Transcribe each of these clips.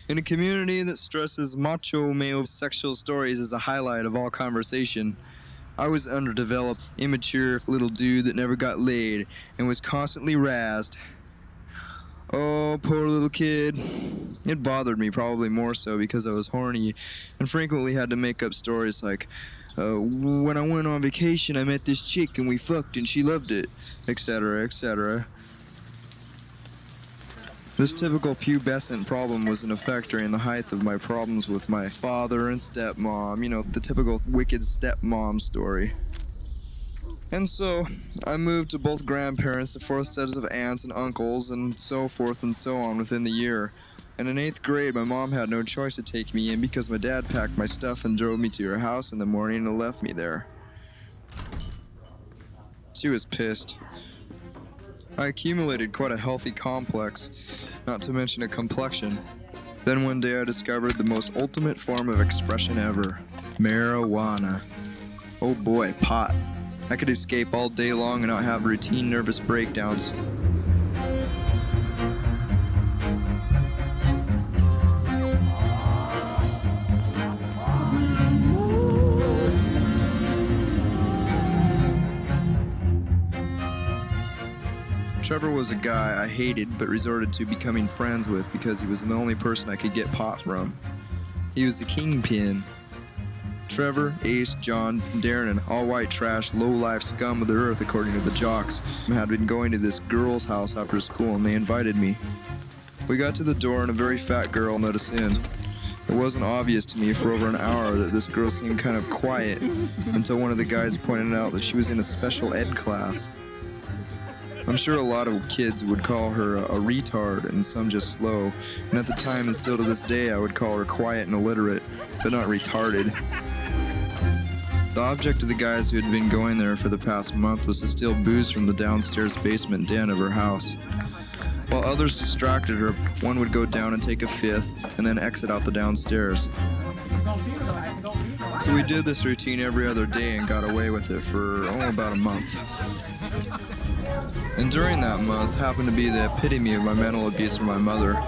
In a community that stresses macho male sexual stories as a highlight of all conversation, I was an underdeveloped, immature little dude that never got laid and was constantly razzed. Oh, poor little kid. It bothered me, probably more so because I was horny and frequently had to make up stories like, when I went on vacation, I met this chick and we fucked and she loved it, etc., etc. This typical pubescent problem was in effect during the height of my problems with my father and stepmom, you know, the typical wicked stepmom story. And so, I moved to both grandparents, the fourth sets of aunts and uncles, and so forth and so on within the year. And in 8th grade, my mom had no choice to take me in because my dad packed my stuff and drove me to her house in the morning and left me there. She was pissed. I accumulated quite a healthy complex, not to mention a complexion. Then one day I discovered the most ultimate form of expression ever: marijuana. Oh boy, pot. I could escape all day long and not have routine nervous breakdowns. Trevor was a guy I hated but resorted to becoming friends with because he was the only person I could get pot from. He was the kingpin. Trevor, Ace, John, Darren, and all white trash, low-life scum of the earth, according to the jocks, had been going to this girl's house after school, and they invited me. We got to the door, and a very fat girl let us in. It wasn't obvious to me for over an hour that this girl seemed kind of quiet until one of the guys pointed out that she was in a special ed class. I'm sure a lot of kids would call her a retard and some just slow, and at the time and still to this day I would call her quiet and illiterate, but not retarded. The object of the guys who had been going there for the past month was to steal booze from the downstairs basement den of her house. While others distracted her, one would go down and take a fifth and then exit out the downstairs. So we did this routine every other day and got away with it for about a month. And during that month happened to be the epitome of my mental abuse from my mother.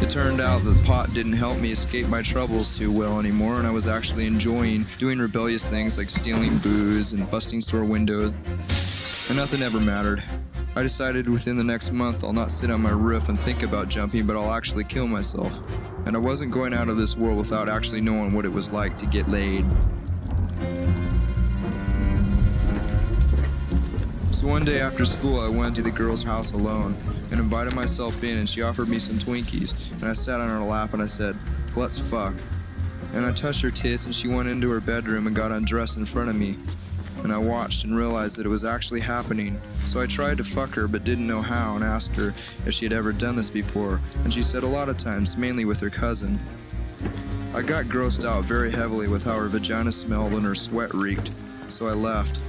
It turned out that pot didn't help me escape my troubles too well anymore, and I was actually enjoying doing rebellious things like stealing booze and busting store windows, and nothing ever mattered. I decided within the next month I'll not sit on my roof and think about jumping, but I'll actually kill myself. And I wasn't going out of this world without actually knowing what it was like to get laid. So one day after school I went to the girl's house alone and invited myself in, and she offered me some Twinkies, and I sat on her lap and I said, "Let's fuck." And I touched her tits and she went into her bedroom and got undressed in front of me. And I watched and realized that it was actually happening. So I tried to fuck her but didn't know how and asked her if she had ever done this before, and she said a lot of times, mainly with her cousin. I got grossed out very heavily with how her vagina smelled and her sweat reeked, so I left.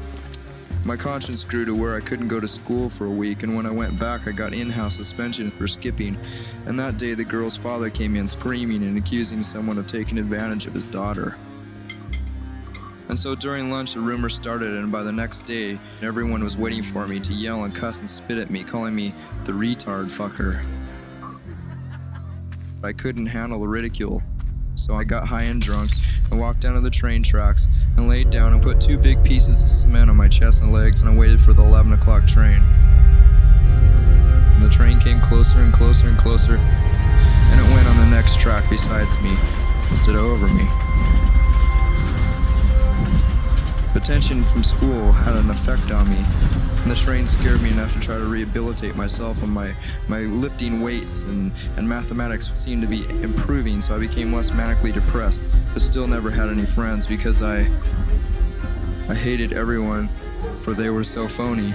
My conscience grew to where I couldn't go to school for a week, and when I went back I got in-house suspension for skipping, and that day the girl's father came in screaming and accusing someone of taking advantage of his daughter. And so during lunch the rumor started, and by the next day everyone was waiting for me to yell and cuss and spit at me, calling me the retard fucker. I couldn't handle the ridicule, so I got high and drunk and walked down to the train tracks and laid down and put 2 big pieces of cement on my chest and legs, and I waited for the 11 o'clock train. And the train came closer and closer and closer, and it went on the next track besides me instead of over me. The tension from school had an effect on me, and the train scared me enough to try to rehabilitate myself, and my lifting weights and mathematics seemed to be improving, so I became less manically depressed, but still never had any friends because I hated everyone, for they were so phony.